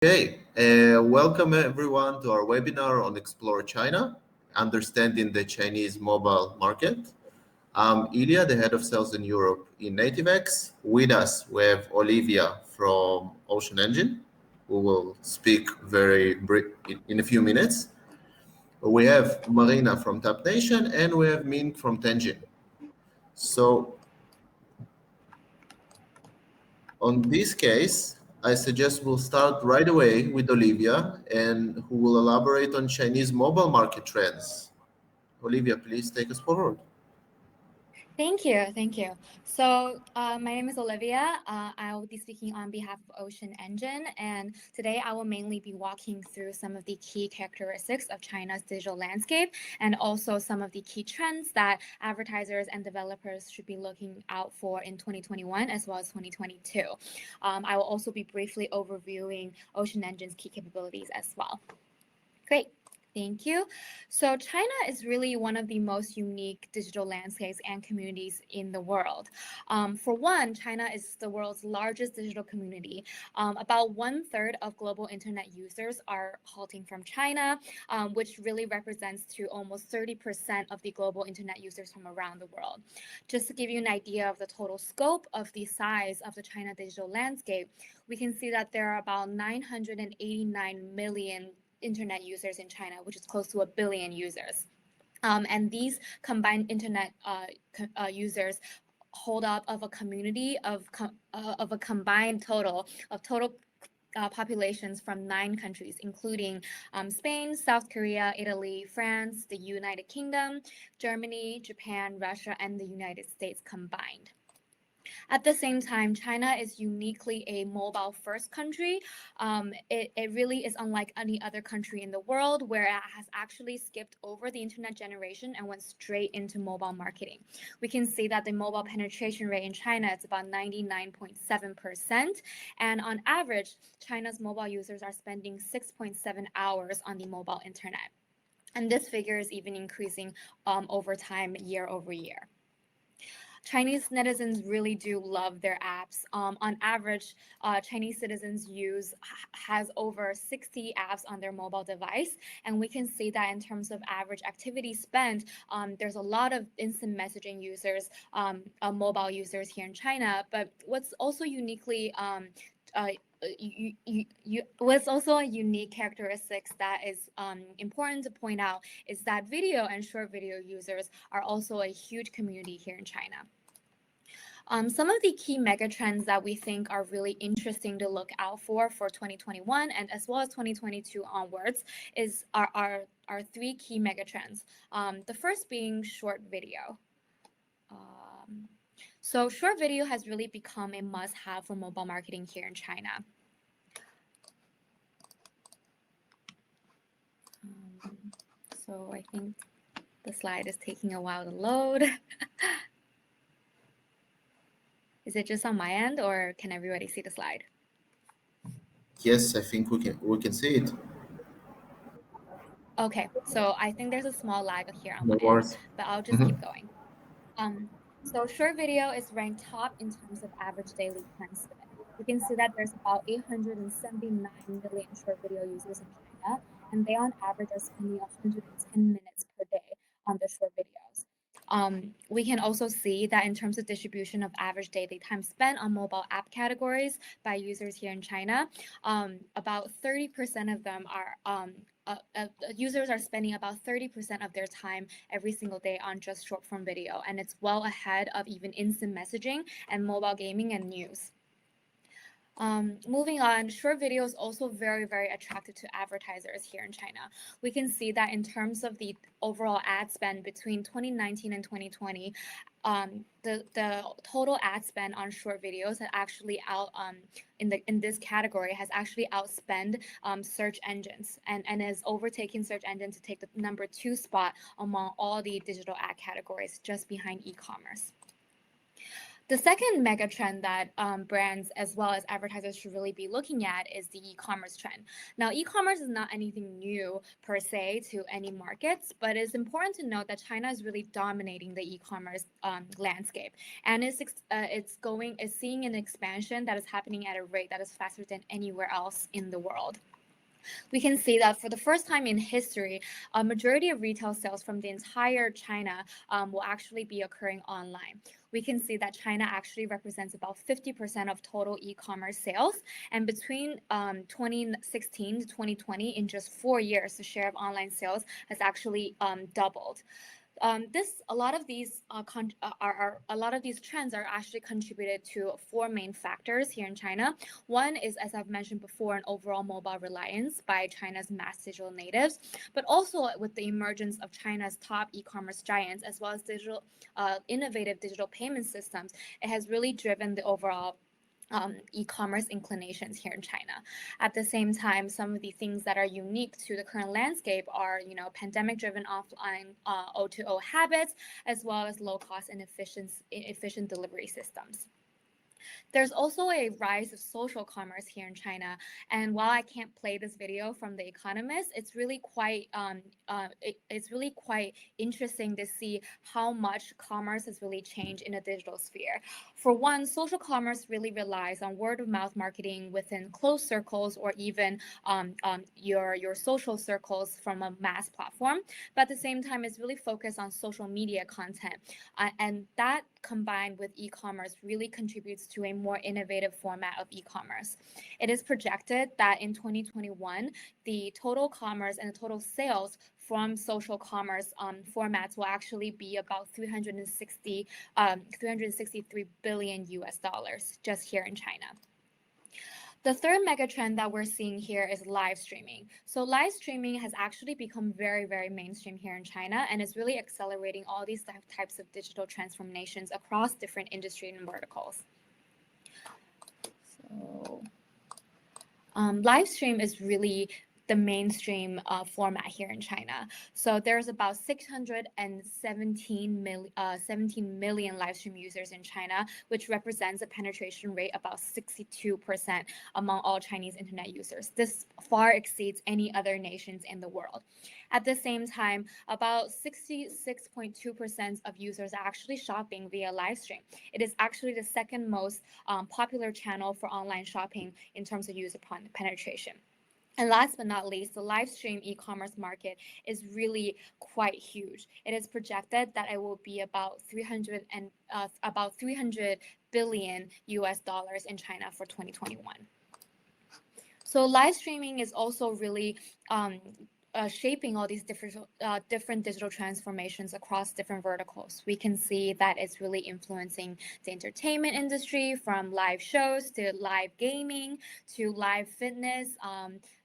Okay, welcome everyone to our webinar on Explore China, Understanding the Chinese Mobile Market. I'm Ilya, the head of sales in Europe in Nativex. With us, we have Olivia from Ocean Engine, who will speak in a few minutes. We have Marina from TapNation, and we have Ming from Tenjin. So on this case, I suggest we'll start right away with Olivia, and who will elaborate on Chinese mobile market trends. Olivia, please take us forward. Thank you. So my name is Olivia. I will be speaking on behalf of Ocean Engine, and today I will mainly be walking through some of the key characteristics of China's digital landscape and also some of the key trends that advertisers and developers should be looking out for in 2021 as well as 2022. I will also be briefly overviewing Ocean Engine's key capabilities as well. Great. Thank you. So China is really one of the most unique digital landscapes and communities in the world. For one, China is the world's largest digital community. About 1/3 of global internet users are halting from China, which really represents to almost 30% of the global internet users from around the world. Just to give you an idea of the total scope of the size of the China digital landscape, we can see that there are about 989 million internet users in China, which is close to 1 billion users. And these combined internet users hold up of a community of a combined total of populations from 9 countries, including Spain, South Korea, Italy, France, the United Kingdom, Germany, Japan, Russia, and the United States combined. At the same time, China is uniquely a mobile-first country. It really is unlike any other country in the world where it has actually skipped over the internet generation and went straight into mobile marketing. We can see that the mobile penetration rate in China is about 99.7%. And on average, China's mobile users are spending 6.7 hours on the mobile internet. And this figure is even increasing over time, year over year. Chinese netizens really do love their apps. On average, Chinese citizens has over 60 apps on their mobile device, and we can see that in terms of average activity spent, there's a lot of instant messaging users, mobile users here in China. But what's also uniquely what's also a unique characteristics that is important to point out is that video and short video users are also a huge community here in China. Some of the key megatrends that we think are really interesting to look out for 2021 and as well as 2022 onwards are 3 key megatrends. The first being short video. So short video has really become a must-have for mobile marketing here in China. So I think the slide is taking a while to load. Is it just on my end, or can everybody see the slide? Yes, I think we can see it. Okay, so I think there's a small lag here on my end, but I'll just keep going. So short video is ranked top in terms of average daily time spent. You can see that there's about 879 million short video users in China, and they on average are spending 110 minutes per day on the short videos. We can also see that in terms of distribution of average daily time spent on mobile app categories by users here in China, about 30% of them are users are spending about 30% of their time every single day on just short form video, and it's well ahead of even instant messaging and mobile gaming and news. Moving on, short video is also very, very attractive to advertisers here in China. We can see that in terms of the overall ad spend between 2019 and 2020, the total ad spend on short videos had actually in this category has actually outspent search engines and has overtaken search engine to take the number 2 spot among all the digital ad categories, just behind e-commerce. The second mega trend that brands as well as advertisers should really be looking at is the e-commerce trend. Now, e-commerce is not anything new per se to any markets, but it's important to note that China is really dominating the e-commerce landscape, and it's seeing an expansion that is happening at a rate that is faster than anywhere else in the world. We can see that for the first time in history, a majority of retail sales from the entire China will actually be occurring online. We can see that China actually represents about 50% of total e-commerce sales. And between 2016 to 2020, in just 4 years, the share of online sales has actually doubled. A lot of these a lot of these trends are actually contributed to four main factors here in China. One is, as I've mentioned before, an overall mobile reliance by China's mass digital natives, but also with the emergence of China's top e-commerce giants, as well as innovative digital payment systems. It has really driven the overall e-commerce inclinations here in China. At the same time, some of the things that are unique to the current landscape are, pandemic-driven offline O2O habits, as well as low-cost and efficient delivery systems. There's also a rise of social commerce here in China, and while I can't play this video from The Economist, it's really quite interesting to see how much commerce has really changed in a digital sphere. For one, social commerce really relies on word of mouth marketing within close circles, or even your social circles from a mass platform. But at the same time, it's really focused on social media content, and that combined with e-commerce really contributes to a more innovative format of e-commerce. It is projected that in 2021, the total commerce and the total sales from social commerce formats will actually be about 363 billion US dollars just here in China. The third megatrend that we're seeing here is live streaming. So live streaming has actually become very, very mainstream here in China, and is really accelerating all these types of digital transformations across different industry and verticals. So live stream is really the mainstream format here in China. So there's about 17 million live stream users in China, which represents a penetration rate about 62% among all Chinese internet users. This far exceeds any other nations in the world. At the same time, about 66.2% of users are actually shopping via live stream. It is actually the second most popular channel for online shopping in terms of user penetration. And last but not least, the live stream e-commerce market is really quite huge. It is projected that it will be about 300 billion US dollars in China for 2021. So live streaming is also really shaping all these different digital transformations across different verticals. We can see that it's really influencing the entertainment industry, from live shows to live gaming to live fitness,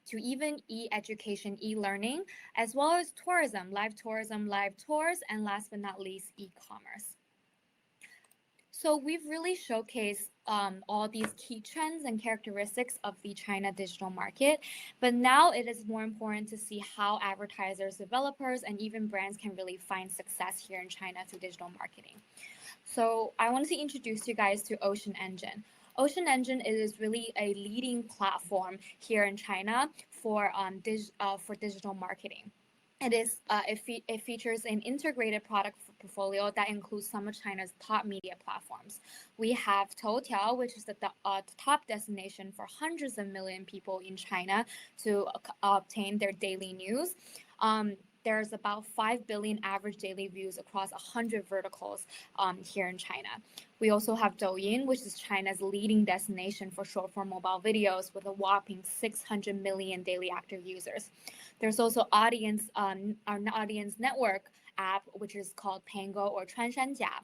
to even e-education, e-learning, as well as tourism, live tours, and last but not least, e-commerce. So we've really showcased all these key trends and characteristics of the China digital market, but now it is more important to see how advertisers, developers, and even brands can really find success here in China through digital marketing. So I wanted to introduce you guys to Ocean Engine. Ocean Engine is really a leading platform here in China for digital marketing. It features an integrated product portfolio that includes some of China's top media platforms. We have Toutiao, which is the top destination for hundreds of million people in China to obtain their daily news. There's about 5 billion average daily views across 100 verticals here in China. We also have Douyin, which is China's leading destination for short-form mobile videos with a whopping 600 million daily active users. There's also our audience network app, which is called Pango or Chuanshanjia.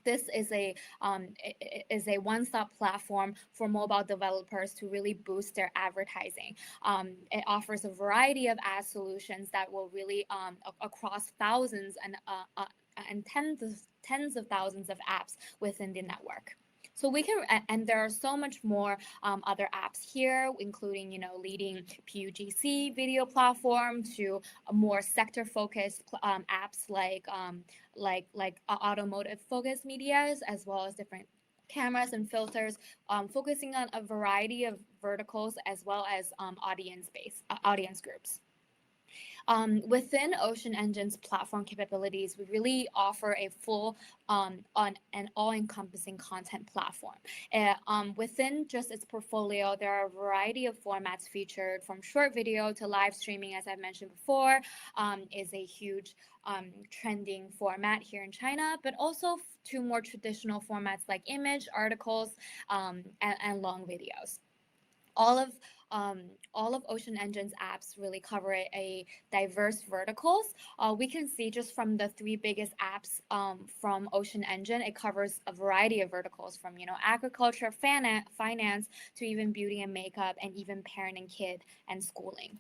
This is a one-stop platform for mobile developers to really boost their advertising. It offers a variety of ad solutions that will really across thousands and tens of thousands of apps within the network. So and there are so much more other apps here, including leading PUGC video platform to a more sector-focused apps like automotive-focused medias, as well as different cameras and filters, focusing on a variety of verticals as well as audience groups. Within Ocean Engine's platform capabilities, we really offer a full on an all-encompassing content platform. Within just its portfolio, there are a variety of formats featured, from short video to live streaming, as I mentioned before, is a huge trending format here in China, but also to more traditional formats like image, articles, and long videos. All of all of Ocean Engine's apps really cover a diverse verticals. We can see just from the three biggest apps from Ocean Engine, it covers a variety of verticals, from agriculture, finance, to even beauty and makeup, and even parent and kid and schooling.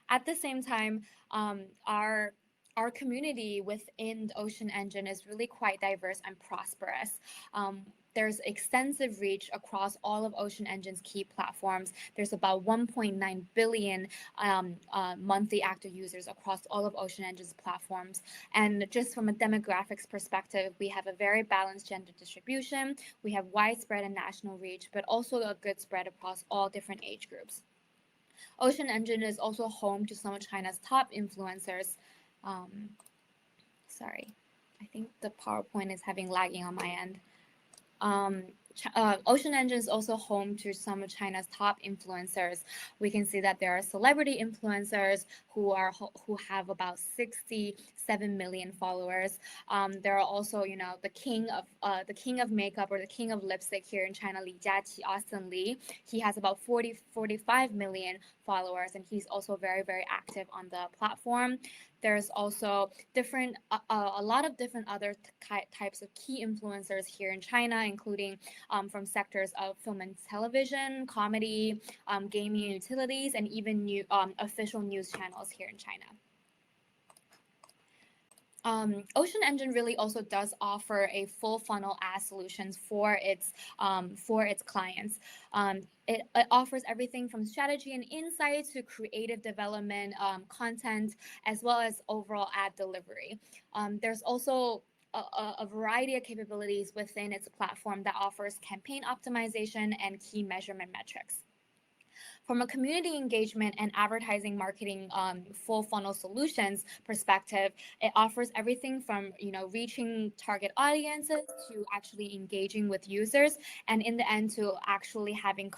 At the same time, our community within the Ocean Engine is really quite diverse and prosperous. There's extensive reach across all of Ocean Engine's key platforms. There's about 1.9 billion monthly active users across all of Ocean Engine's platforms. And just from a demographics perspective, we have a very balanced gender distribution. We have widespread and national reach, but also a good spread across all different age groups. Ocean Engine is also home to some of China's top influencers. Sorry, I think the PowerPoint is having lagging on my end. Ocean Engine is also home to some of China's top influencers. We can see that there are celebrity influencers who have about 67 million followers. There are also, the king of makeup, or the king of lipstick here in China, Li Jiaqi, Austin Lee. He has about 45 million followers, and he's also very, very active on the platform. There's also a lot of different other types of key influencers here in China, including from sectors of film and television, comedy, gaming and utilities, and even new official news channels here in China. Ocean Engine really also does offer a full funnel ad solutions for its clients. It offers everything from strategy and insight to creative development, content, as well as overall ad delivery. There's also a variety of capabilities within its platform that offers campaign optimization and key measurement metrics. From a community engagement and advertising marketing full funnel solutions perspective, it offers everything from reaching target audiences to actually engaging with users, and in the end to actually having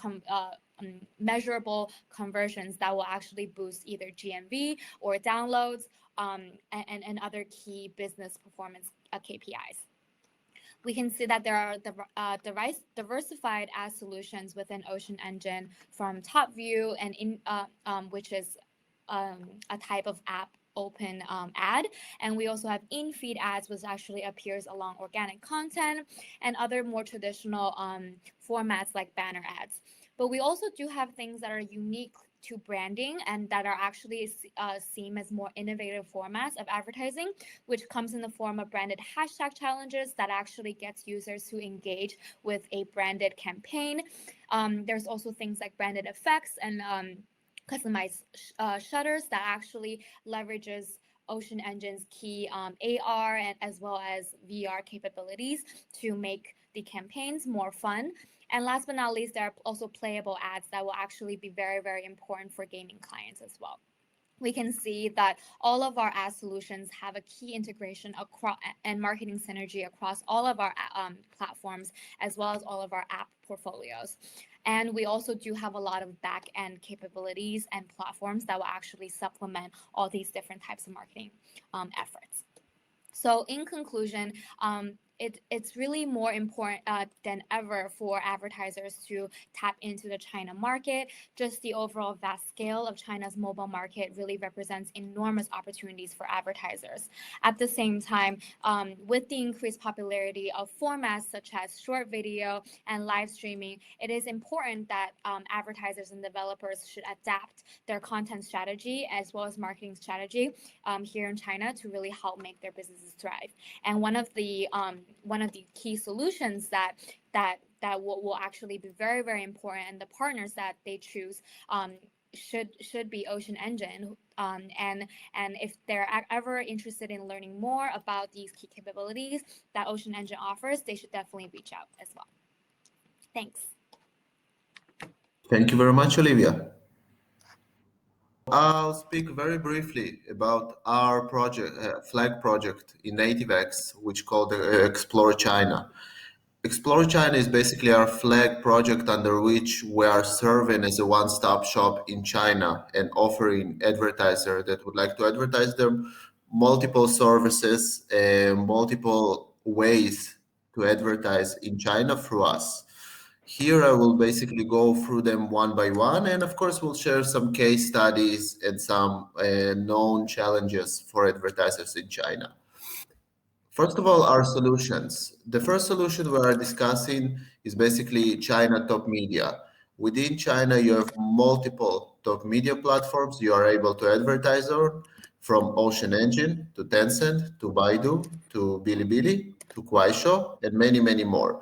measurable conversions that will actually boost either GMV or downloads, and other key business performance KPIs. We can see that there are diversified ad solutions within Ocean Engine, from Top View, and which is a type of app open ad, and we also have in-feed ads, which actually appears along organic content, and other more traditional formats like banner ads. But we also do have things that are unique to branding and that are actually seen as more innovative formats of advertising, which comes in the form of branded hashtag challenges that actually gets users to engage with a branded campaign. There's also things like branded effects and customized shutters that actually leverages Ocean Engine's key AR and as well as VR capabilities to make the campaigns more fun. And last but not least, there are also playable ads that will actually be very, very important for gaming clients as well. We can see that all of our ad solutions have a key integration across and marketing synergy across all of our platforms, as well as all of our app portfolios. And we also do have a lot of back-end capabilities and platforms that will actually supplement all these different types of marketing efforts. So in conclusion, it's really more important than ever for advertisers to tap into the China market. Just the overall vast scale of China's mobile market really represents enormous opportunities for advertisers. At the same time, with the increased popularity of formats such as short video and live streaming, it is important that advertisers and developers should adapt their content strategy as well as marketing strategy here in China to really help make their businesses thrive. And one of the key solutions that will actually be very, very important, and the partners that they choose should be Ocean Engine. And if they're ever interested in learning more about these key capabilities that Ocean Engine offers, they should definitely reach out as well. Thanks. Thank you very much, Olivia. I'll speak very briefly about our project, flag project in Nativex, which called Explore China. Explore China is basically our flag project under which we are serving as a one-stop shop in China and offering advertisers that would like to advertise them multiple services and multiple ways to advertise in China through us. Here I will basically go through them one by one, and of course we'll share some case studies and some known challenges for advertisers in China. First of all, our solutions. The first solution we are discussing is basically China Top Media. Within China, you have multiple top media platforms you are able to advertise on, from Ocean Engine to Tencent to Baidu to Bilibili to Kuaishou and many, many more.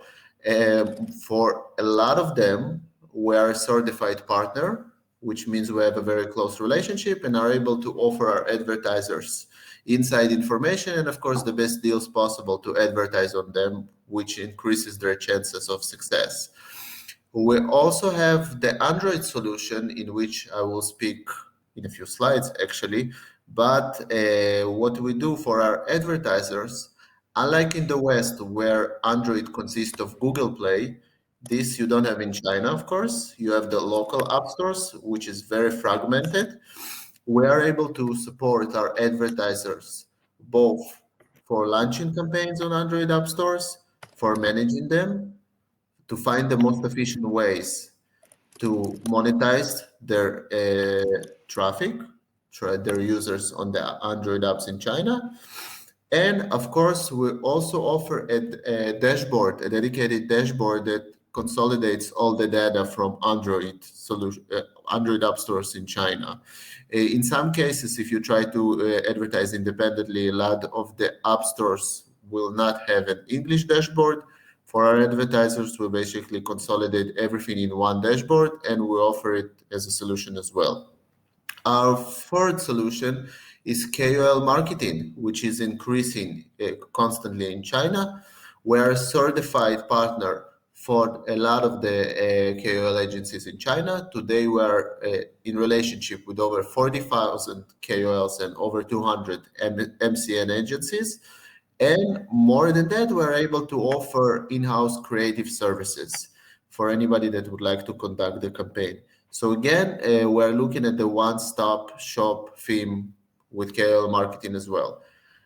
For a lot of them, we are a certified partner, which means we have a very close relationship and are able to offer our advertisers inside information and of course the best deals possible to advertise on them, which increases their chances of success. We also have the Android solution, in which I will speak in a few slides actually, but what we do for our advertisers, unlike in the West where Android consists of Google Play, this you don't have in China, of course. You have the local app stores, which is very fragmented. We are able to support our advertisers both for launching campaigns on Android app stores, for managing them, to find the most efficient ways to monetize their traffic, their users on the Android apps in China. And of course, we also offer a dashboard, a dedicated dashboard that consolidates all the data from Android solution, Android app stores in China. In some cases, if you try to advertise independently, a lot of the app stores will not have an English dashboard. For our advertisers, we basically consolidate everything in one dashboard and we offer it as a solution as well. Our third solution is KOL marketing, which is increasing constantly in China. We're a certified partner for a lot of the KOL agencies in China. Today, we're in relationship with over 40,000 KOLs and over 200 MCN agencies. And more than that, we're able to offer in-house creative services for anybody that would like to conduct the campaign. So again, we're looking at the one-stop shop theme with KOL marketing as well.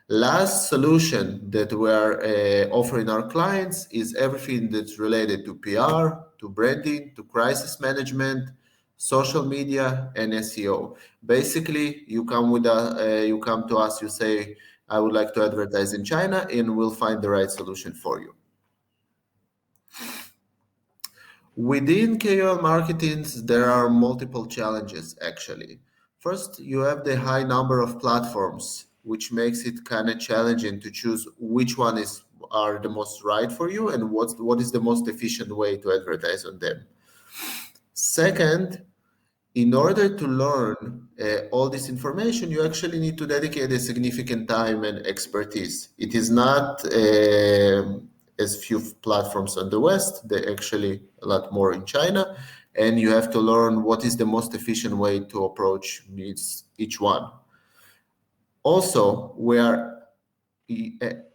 Last solution that we're offering our clients is everything that's related to PR, to branding, to crisis management, social media, and SEO. Basically, you come to us, you say, I would like to advertise in China, and we'll find the right solution for you. Within KOL marketing, there are multiple challenges actually. First, you have the high number of platforms, which makes it kind of challenging to choose which one are the most right for you and what is the most efficient way to advertise on them. Second, in order to learn all this information, you actually need to dedicate a significant time and expertise. It is not as few platforms on the West, they're actually a lot more in China, and you have to learn what is the most efficient way to approach each one. Also, we are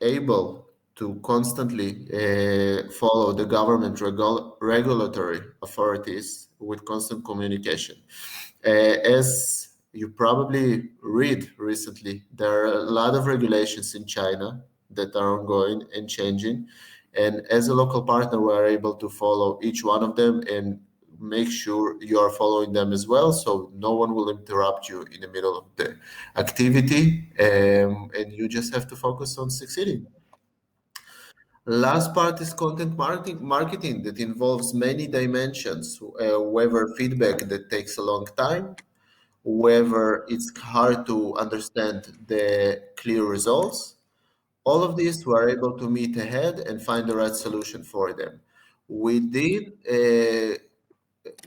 able to constantly follow the government regulatory authorities with constant communication. As you probably read recently, there are a lot of regulations in China that are ongoing and changing. And as a local partner, we are able to follow each one of them and make sure you are following them as well, so no one will interrupt you in the middle of the activity, and you just have to focus on succeeding. Last part is content marketing that involves many dimensions, whether feedback that takes a long time, whether it's hard to understand the clear results. All of these we are able to meet ahead and find the right solution for them. Within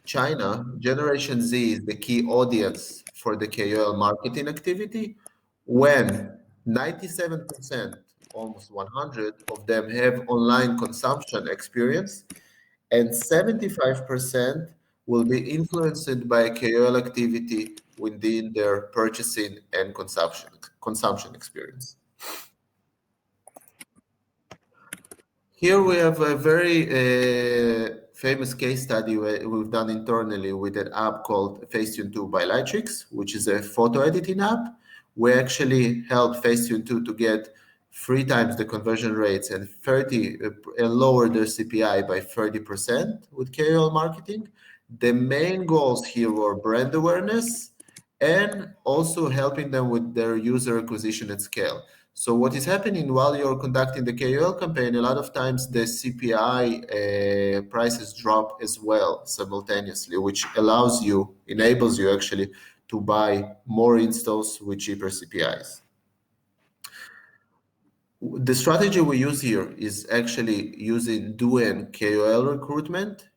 China, Generation Z is the key audience for the KOL marketing activity, when 97%, almost 100 of them have online consumption experience, and 75% will be influenced by KOL activity within their purchasing and consumption experience. Here we have a very famous case study we've done internally with an app called Facetune 2 by Lightrix, which is a photo editing app. We actually helped Facetune 2 to get 3 times the conversion rates and lower their CPI by 30% with KOL marketing. The main goals here were brand awareness and also helping them with their user acquisition at scale. So what is happening while you're conducting the KOL campaign, a lot of times the CPI prices drop as well simultaneously, which enables you actually to buy more installs with cheaper CPIs. The strategy we use here is actually using doing KOL recruitment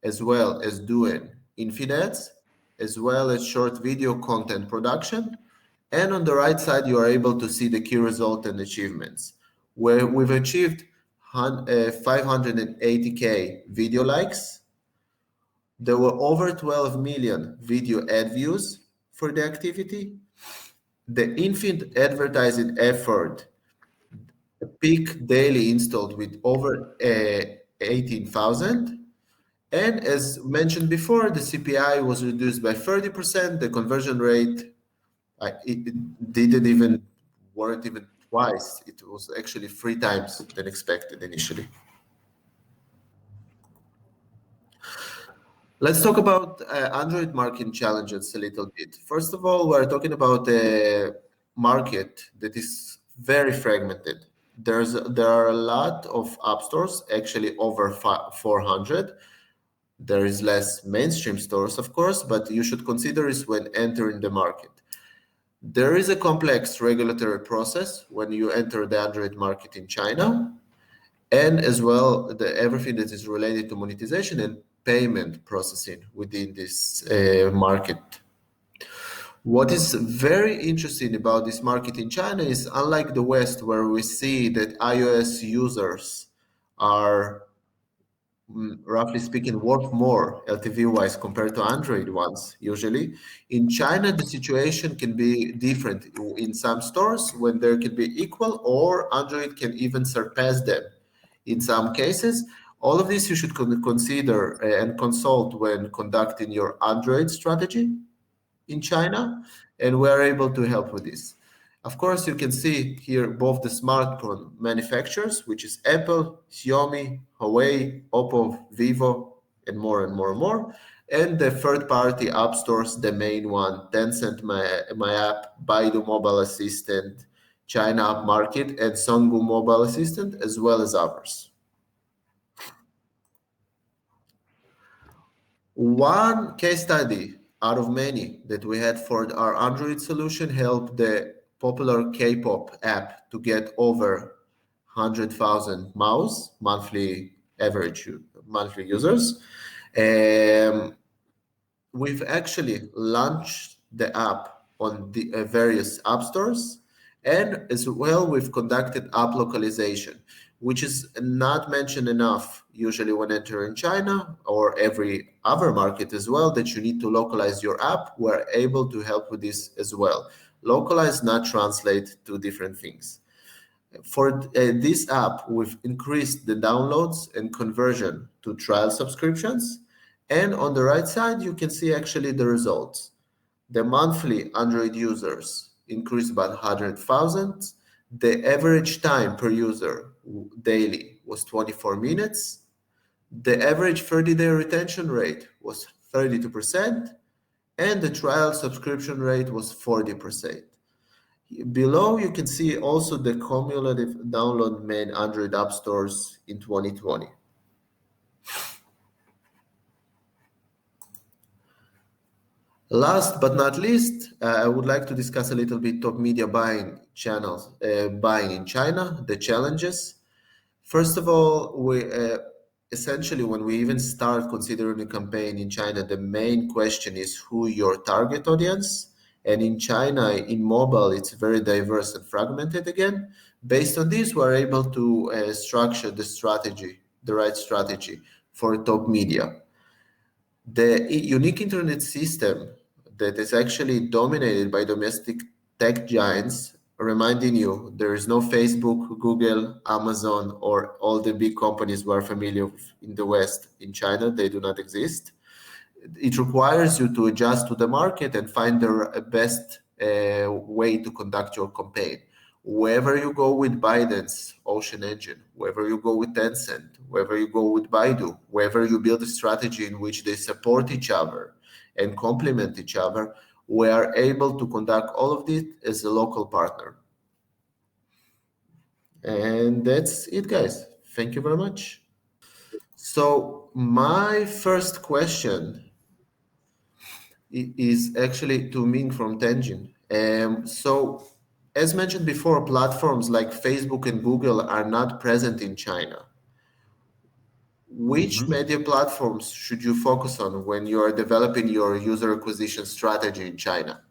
as well as doing infeed ads, as well as short video content production. And on the right side, you are able to see the key result and achievements, where we've achieved 580K video likes. There were over 12 million video ad views for the activity. The infeed advertising effort peak daily installed with over 18,000. And as mentioned before, the CPI was reduced by 30%. The conversion rate, it weren't even twice. It was actually 3 times than expected initially. Let's talk about Android marketing challenges a little bit. First of all, we're talking about a market that is very fragmented. There are a lot of app stores, actually over 400. There is less mainstream stores, of course, but you should consider this when entering the market. There is a complex regulatory process when you enter the Android market in China, and as well everything that is related to monetization and payment processing within this market. What is very interesting about this market in China is, unlike the West, where we see that iOS users are, roughly speaking, worth more LTV-wise compared to Android ones, usually. In China, the situation can be different. In some stores, when there can be equal, or Android can even surpass them in some cases. All of this you should consider and consult when conducting your Android strategy in China, and we're able to help with this. Of course, you can see here both the smartphone manufacturers, which is Apple, Xiaomi, Huawei, Oppo, Vivo, and more and more and more, and the third-party app stores, the main one, Tencent, My App, Baidu Mobile Assistant, China App Market, and Songgu Mobile Assistant, as well as others. One case study out of many that we had for our Android solution helped the popular K-pop app to get over 100,000 monthly users. We've actually launched the app on the various app stores, and as well we've conducted app localization, which is not mentioned enough usually when entering China or every other market as well, that you need to localize your app. We're able to help with this as well. Localize, not translate, to different things. For this app, we've increased the downloads and conversion to trial subscriptions. And on the right side, you can see actually the results. The monthly Android users increased by 100,000. The average time per user daily was 24 minutes. The average 30-day retention rate was 32%, and the trial subscription rate was 40%. Below, you can see also the cumulative download main Android app stores in 2020. Last but not least, I would like to discuss a little bit top media buying channels, buying in China, the challenges. First of all, essentially, when we even start considering a campaign in China, the main question is who your target audience. And in China, in mobile, it's very diverse and fragmented again. Based on this, we're able to structure the right strategy for top media. The unique internet system that is actually dominated by domestic tech giants, reminding you there is no Facebook, Google, Amazon, or all the big companies we are familiar with in the West. In China, they do not exist. It requires you to adjust to the market and find the best way to conduct your campaign. Wherever you go with Biden's Ocean Engine, wherever you go with Tencent, wherever you go with Baidu, wherever you build a strategy in which they support each other and complement each other, we are able to conduct all of this as a local partner. And that's it, guys. Thank you very much. So my first question is actually to Ming from Tenjin. So, as mentioned before, platforms like Facebook and Google are not present in China. Which media platforms should you focus on when you are developing your user acquisition strategy in China?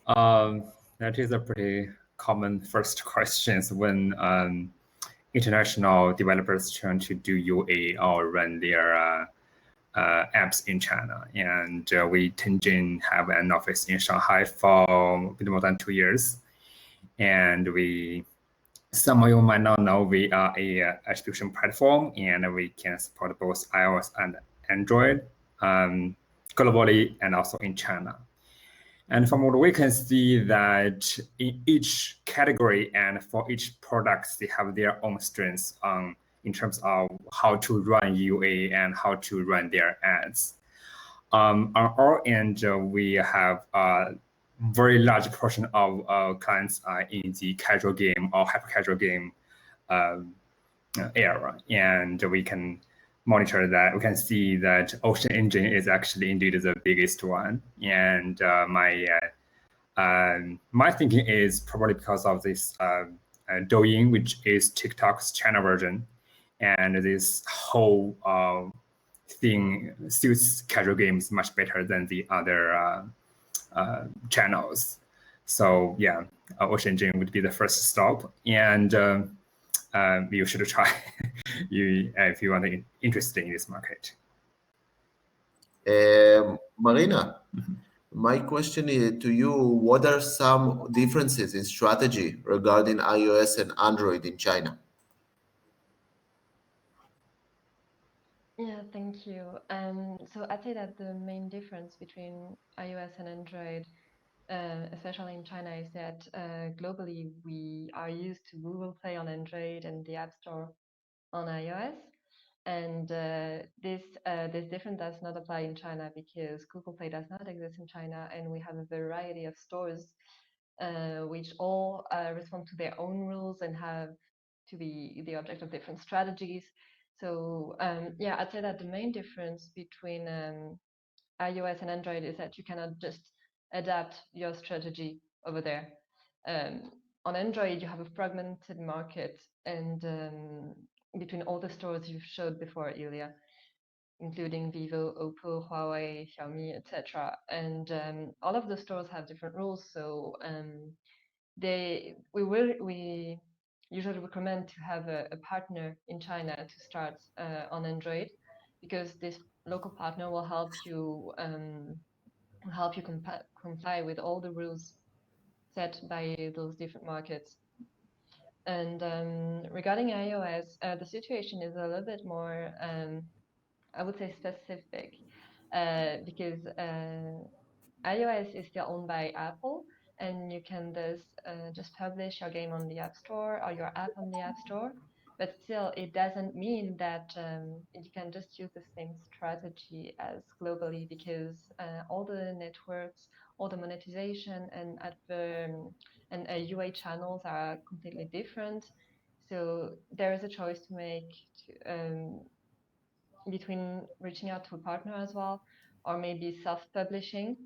That is a pretty common first questions when international developers trying to do UA or run their apps in China. And we Tenjin have an office in Shanghai for a bit more than 2 years. And some of you might not know we are a attribution platform, and we can support both iOS and Android globally and also in China. And from what we can see that in each category and for each product, they have their own strengths in terms of how to run UA and how to run their ads. On our end, we have a very large portion of clients in the casual game or hyper-casual game era, and we can monitor that. We can see that Ocean Engine is actually indeed the biggest one, and my thinking is probably because of this Douyin, which is TikTok's China version, and this whole thing suits casual games much better than the other channels. So yeah, Ocean Engine would be the first stop, and you should try if you want to interested in this market. Marina, my question is to you, what are some differences in strategy regarding iOS and Android in China? Yeah, thank you. So I'd say that the main difference between iOS and Android, especially in China, is that globally we are used to Google Play on Android and the App Store on iOS. And this difference does not apply in China because Google Play does not exist in China, and we have a variety of stores which all respond to their own rules and have to be the object of different strategies. So yeah, I'd say that the main difference between iOS and Android is that you cannot just adapt your strategy over there. On Android, you have a fragmented market, and between all the stores you've showed before, Ilya, including Vivo, Oppo, Huawei, Xiaomi, etc. And all of the stores have different rules, so we usually recommend to have a partner in China to start on Android, because this local partner will help you comply with all the rules set by those different markets. And regarding iOS, the situation is a little bit more, I would say, specific, because iOS is still owned by Apple, and you can just publish your game on the App Store or your app on the App Store. But still, it doesn't mean that you can just use the same strategy as globally, because all the networks, all the monetization and UA channels are completely different. So there is a choice to make between reaching out to a partner as well, or maybe self-publishing.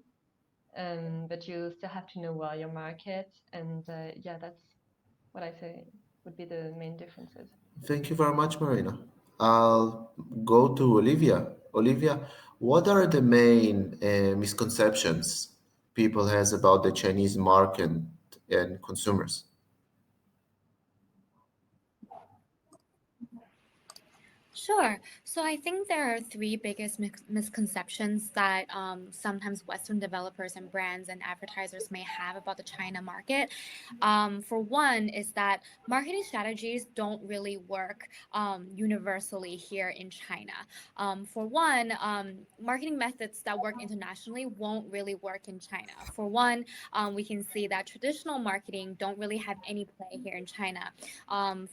But you still have to know well your market, and yeah, that's what I say would be the main differences. Thank you very much, Marina. I'll go to Olivia. Olivia, what are the main misconceptions people has about the Chinese market and consumers? Sure. So I think there are three biggest misconceptions that sometimes Western developers and brands and advertisers may have about the China market. For one, is that marketing strategies don't really work universally here in China. For one, marketing methods that work internationally won't really work in China. For one, we can see that traditional marketing don't really have any play here in China.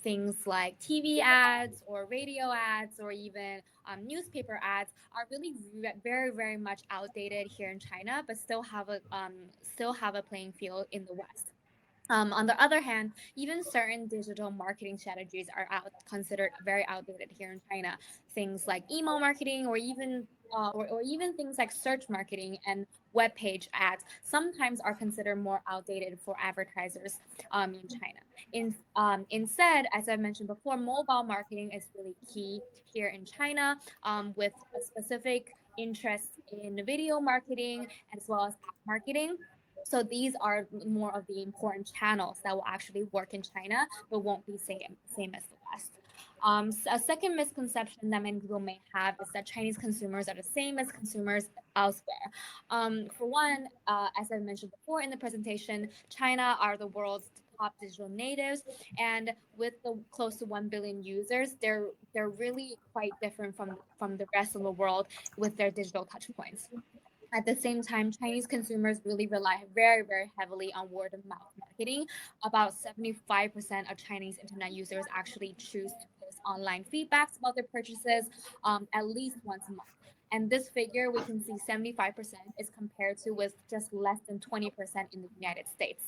Things like TV ads or radio ads or even newspaper ads are really very, very much outdated here in China, but still have a playing field in the West. On the other hand, even certain digital marketing strategies are considered very outdated here in China. Things like email marketing, or even things like search marketing and web page ads, sometimes are considered more outdated for advertisers in China. Instead, as I mentioned before, mobile marketing is really key here in China, with a specific interest in video marketing as well as app marketing. So these are more of the important channels that will actually work in China, but won't be same as the West. A second misconception that many people may have is that Chinese consumers are the same as consumers elsewhere. For one, as I mentioned before in the presentation, China are the world's top digital natives, and with the close to 1 billion users, they're really quite different from the rest of the world with their digital touchpoints. At the same time, Chinese consumers really rely very, very heavily on word of mouth marketing. About 75% of Chinese internet users actually choose to post online feedbacks about their purchases at least once a month. And this figure, we can see 75% is compared to with just less than 20% in the United States.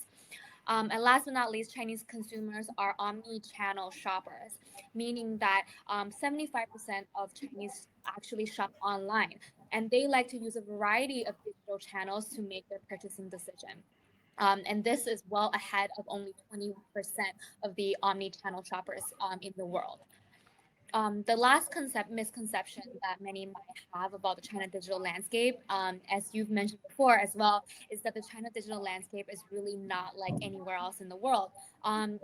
And last but not least, Chinese consumers are omni-channel shoppers, meaning that 75% of Chinese actually shop online, and they like to use a variety of digital channels to make their purchasing decision. And this is well ahead of only 20% of the omni-channel shoppers in the world. The last misconception that many might have about the China digital landscape, as you've mentioned before as well, is that the China digital landscape is really not like anywhere else in the world.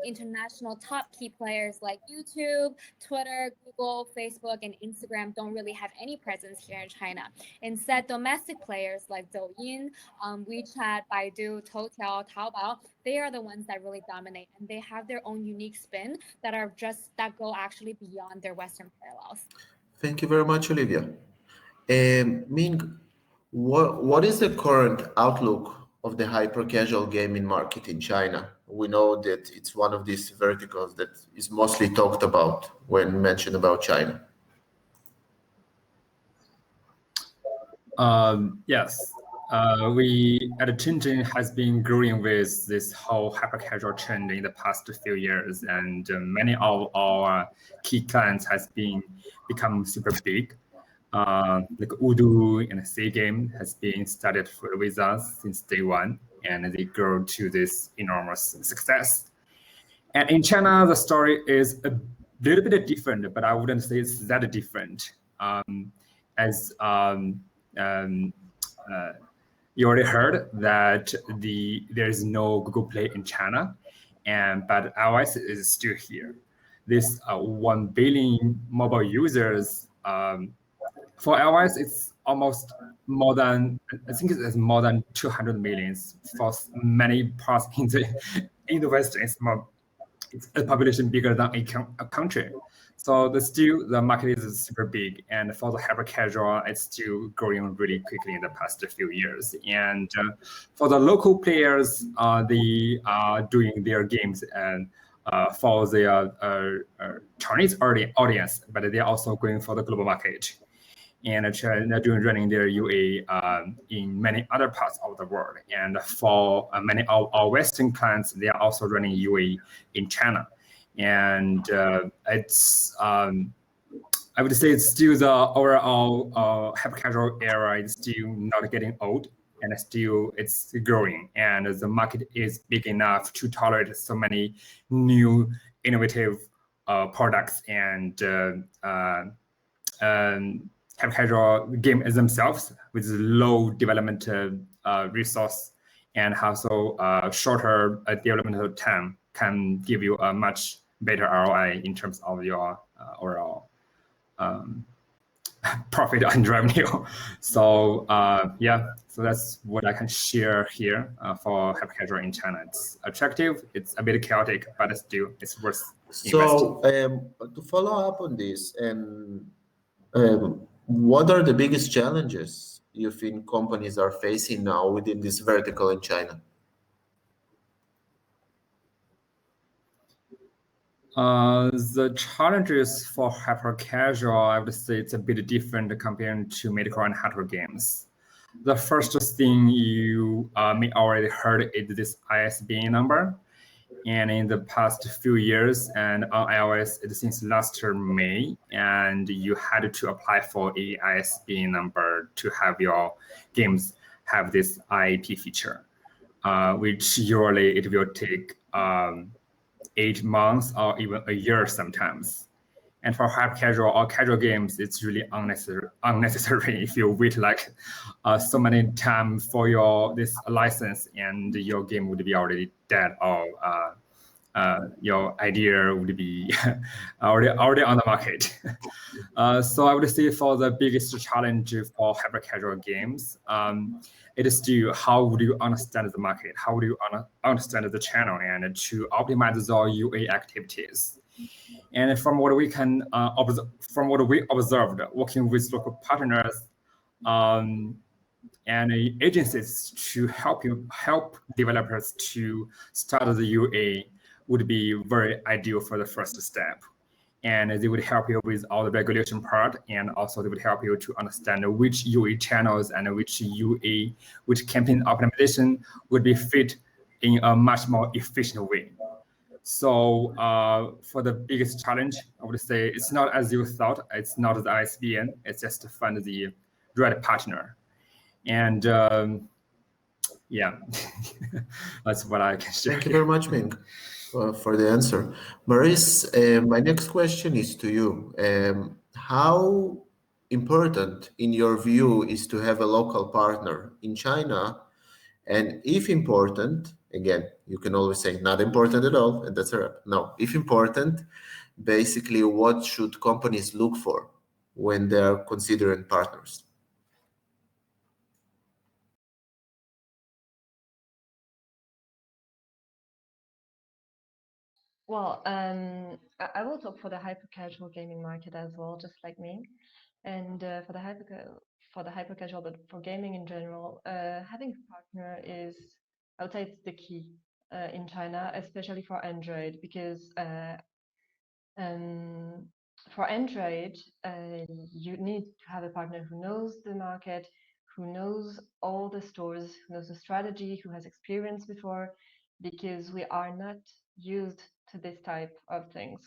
International top key players like YouTube, Twitter, Google, Facebook, and Instagram don't really have any presence here in China. Instead, domestic players like Douyin, WeChat, Baidu, Toutiao, Taobao, they are the ones that really dominate, and they have their own unique spin that go actually beyond their Western parallels. Thank you very much, Olivia. Ming, what is the current outlook of the hyper-casual gaming market in China? We know that it's one of these verticals that is mostly talked about when mentioned about China. Yes. We at Tenjin has been growing with this whole hyper-casual trend in the past few years, and many of our key clients has become super big. Like Udo and C Game has been started with us since day one, and they grow to this enormous success. And in China, the story is a little bit different, but I wouldn't say it's that different. You already heard that there is no Google Play in China, but iOS is still here. This 1 billion mobile users. For iOS, it's almost more than, I think it's more than 200 million. For many parts in the West, it's a population bigger than a country. So the market is super big, and for the hyper casual, it's still growing really quickly in the past few years. And for the local players, they are doing their games and for their Chinese audience, but they're also going for the global market. And they're running their UA in many other parts of the world. And for many of our Western clients, they are also running UA in China. And it's, I would say it's still the overall hyper-casual era is still not getting old, and it's growing. And the market is big enough to tolerate so many new innovative products and hyper-casual games themselves with low development resource and also shorter development time can give you a much better ROI in terms of your overall profit and revenue. So so that's what I can share here for hypercasual in China. It's attractive, it's a bit chaotic, but still it's worth investing. So to follow up on this, what are the biggest challenges you think companies are facing now within this vertical in China? The challenges for hyper-casual, I would say it's a bit different compared to medical and hardware games. The first thing you may already heard is this ISBN number. And in the past few years, and on iOS, it's since last May, and you had to apply for a ISBN number to have your games have this IAP feature, which usually it will take 8 months or even a year sometimes. And for hyper casual or casual games, it's really unnecessary if you wait like so many time for this license, and your game would be already dead, or your idea would be already on the market. So I would say for the biggest challenge for hyper casual games, it is still how would you understand the market? How would you understand the channel and to optimize the UA activities? And from what we can from what we observed, working with local partners and agencies to help developers to start the UA would be very ideal for the first step. And they would help you with all the regulation part, and also they would help you to understand which UA channels and which campaign optimization would be fit in a much more efficient way. So for the biggest challenge, I would say it's not as you thought. It's not the ISBN. It's just to find the right partner. And yeah, that's what I can share. Thank you very much, Ming, for the answer. Maurice, my next question is to you. How important, in your view, is to have a local partner in China? And if important, again, you can always say not important at all, and that's a wrap. No, if important, basically, what should companies look for when they're considering partners? Well, I will talk for the hyper casual gaming market as well, just like me. And for the hyper casual, but for gaming in general, having a partner is, I would say, it's the key in China, especially for Android, because um, for Android, you need to have a partner who knows the market, who knows all the stores, who knows the strategy, who has experience before, because we are not used to this type of things.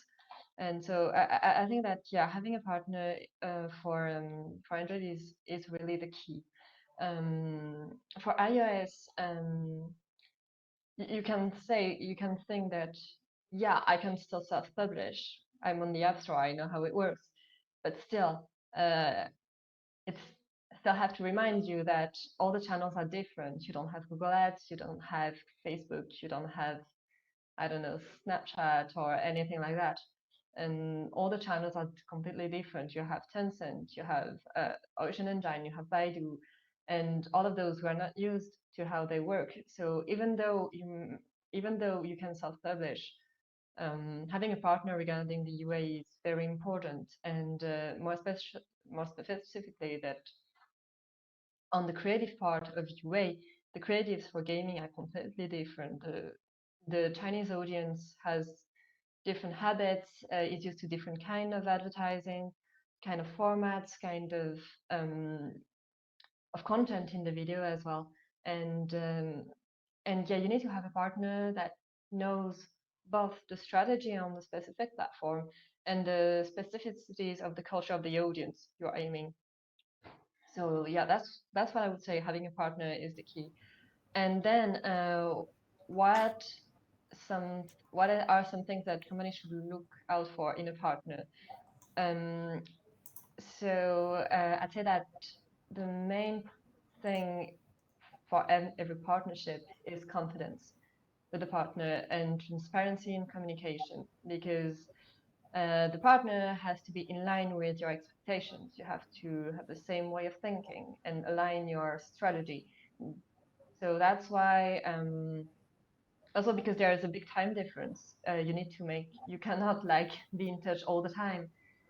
And so I think that, yeah, having a partner for Android is really the key. For iOS, you can think that, yeah, I can still self-publish. I'm on the App Store. I know how it works, but still, it's still have to remind you that all the channels are different. You don't have Google Ads, you don't have Facebook, you don't have, I don't know, Snapchat or anything like that. And all the channels are completely different. You have Tencent, you have Ocean Engine, you have Baidu, and all of those who are not used to how they work. So even though you can self-publish, having a partner regarding the UA is very important, and more specifically that on the creative part of UA, the creatives for gaming are completely different. The Chinese audience has different habits, is used to different kind of advertising, kind of formats, kind of content in the video as well. And yeah, you need to have a partner that knows both the strategy on the specific platform and the specificities of the culture of the audience you're aiming. So yeah, that's what I would say. Having a partner is the key. And then what are some things that companies should look out for in a partner? So I'd say that the main thing for every partnership is confidence with the partner and transparency in communication, because The partner has to be in line with your expectations. You have to have the same way of thinking and align your strategy. So that's why, also because there is a big time difference, you cannot like be in touch all the time.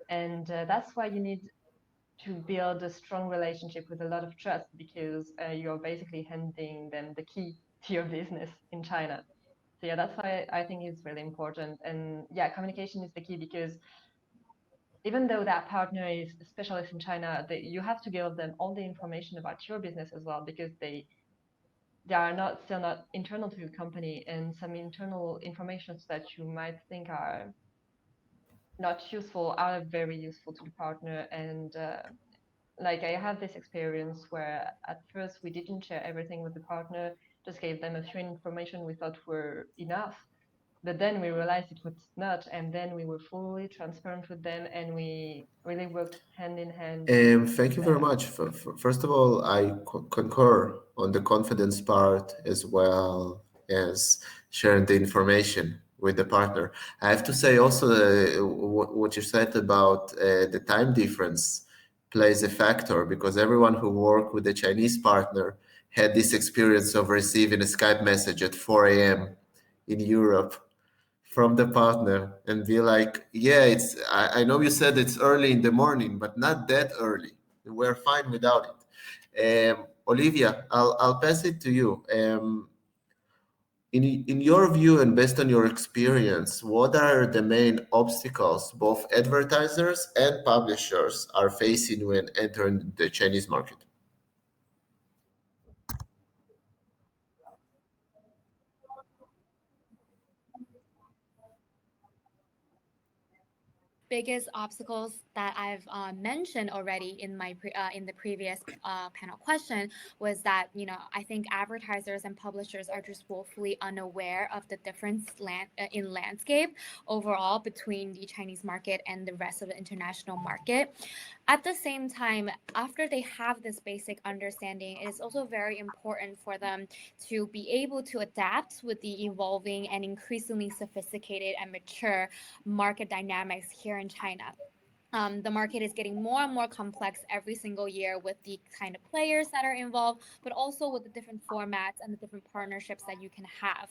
And that's why you need to build a strong relationship with a lot of trust, because you're basically handing them the key to your business in China. So yeah, that's why I think it's really important. And yeah, communication is the key, because even though that partner is a specialist in China, you have to give them all the information about your business as well, because they are not still not internal to your company, and some internal information that you might think are not useful are very useful to the partner. And like I have this experience where at first we didn't share everything with the partner, just gave them a few information we thought were enough. But then we realized it was not, and then we were fully transparent with them, and we really worked hand in hand. Thank you very much. First of all, I concur on the confidence part as well as sharing the information with the partner. I have to say also what you said about the time difference plays a factor, because everyone who worked with the Chinese partner had this experience of receiving a Skype message at 4 a.m. in Europe from the partner and be like, yeah, I know you said it's early in the morning, but not that early. We're fine without it. Olivia, I'll pass it to you. In your view and based on your experience, what are the main obstacles both advertisers and publishers are facing when entering the Chinese market? Biggest obstacles that I've mentioned already in my in the previous panel question was that, I think advertisers and publishers are just woefully unaware of the difference in landscape overall between the Chinese market and the rest of the international market. At the same time, after they have this basic understanding, it is also very important for them to be able to adapt with the evolving and increasingly sophisticated and mature market dynamics here in China. The market is getting more and more complex every single year with the kind of players that are involved, but also with the different formats and the different partnerships that you can have.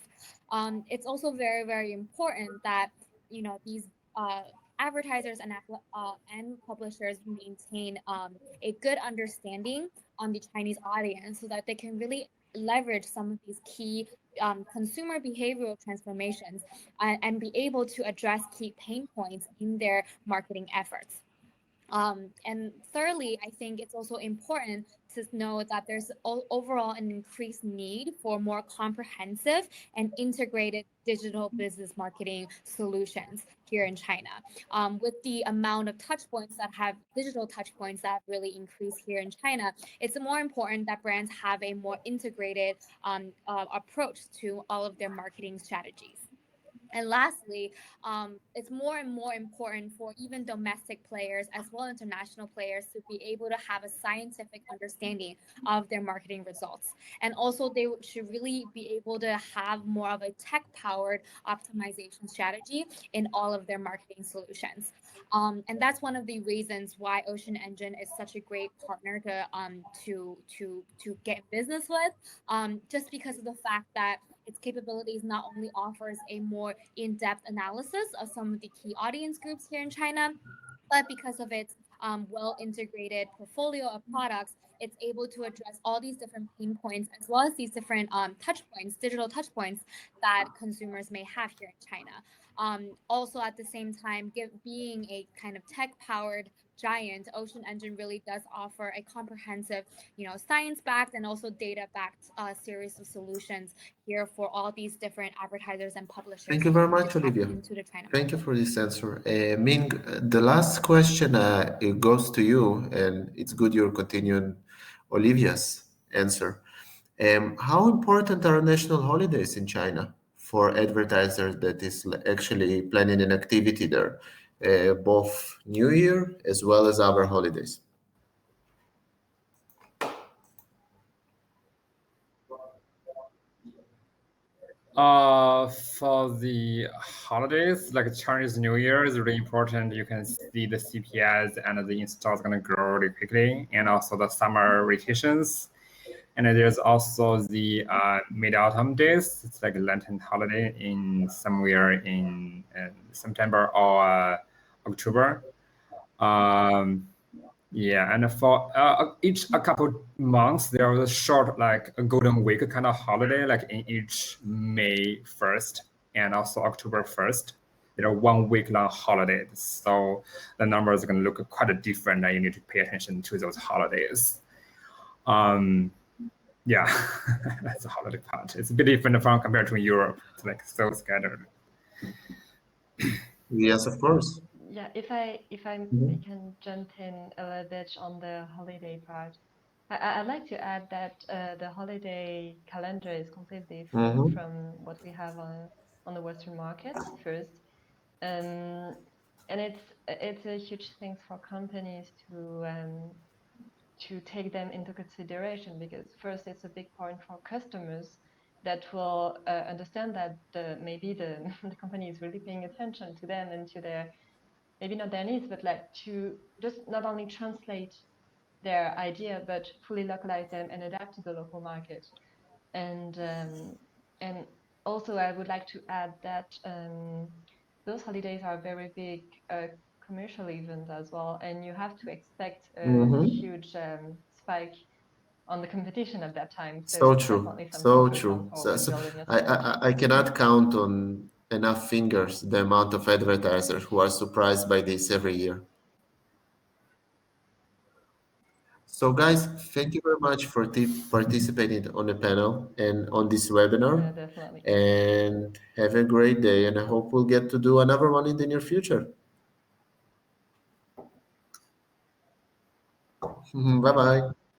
It's also very, very important that these advertisers and publishers maintain a good understanding on the Chinese audience, so that they can really leverage some of these key consumer behavioral transformations and be able to address key pain points in their marketing efforts. And thirdly, I think it's also important to know that there's overall an increased need for more comprehensive and integrated digital business marketing solutions here in China. With the amount of touch points that have digital touch points that have really increased here in China, it's more important that brands have a more integrated approach to all of their marketing strategies. And lastly, it's more and more important for even domestic players as well as international players to be able to have a scientific understanding of their marketing results. And also, they should really be able to have more of a tech-powered optimization strategy in all of their marketing solutions. And that's one of the reasons why Ocean Engine is such a great partner to get business with, just because of the fact that its capabilities not only offers a more in-depth analysis of some of the key audience groups here in China, but because of its well-integrated portfolio of products, it's able to address all these different pain points as well as these different touch points, digital touch points that consumers may have here in China. Also, at the same time, being a kind of tech-powered giant, Ocean Engine really does offer a comprehensive, science-backed and also data-backed series of solutions here for all these different advertisers and publishers. Thank you very much, Olivia. Into the China Thank you for this answer. Ming, the last question it goes to you, and it's good you're continuing Olivia's answer. How important are national holidays in China for advertisers that is actually planning an activity there, both New Year as well as other holidays? For the holidays, like Chinese New Year is really important. You can see the CPS and the installs gonna grow really quickly, and also the summer vacations. And then there's also the Mid-Autumn days. It's like a Lenten holiday in somewhere in September or October. Yeah, and for each a couple months, there was a short, like a golden week kind of holiday, like in each May 1st and also October 1st. There are 1 week long holidays. So the numbers are going to look quite different, and you need to pay attention to those holidays. Yeah, that's the holiday part. It's a bit different from compared to Europe. It's like so scattered. Yes, of course. Yeah, if I Mhm. can jump in a little bit on the holiday part, I'd like to add that the holiday calendar is completely different Mhm. from what we have on the Western markets first. And it's a huge thing for companies to take them into consideration, because first it's a big point for customers that will understand that maybe the the company is really paying attention to them and to their, maybe not their needs, but like to just not only translate their idea but fully localize them and adapt to the local market. And also I would like to add that those holidays are very big commercial events as well, and you have to expect a Mhm. huge spike on the competition at that time. So So it's true. definitely something So to account true. for when building a I, strategy. I cannot count on enough fingers the amount of advertisers who are surprised by this every year. So, guys, thank you very much for participating on the panel and on this Yeah, webinar. definitely. And have a great day. And I hope we'll get to do another one in the near future. Bye bye.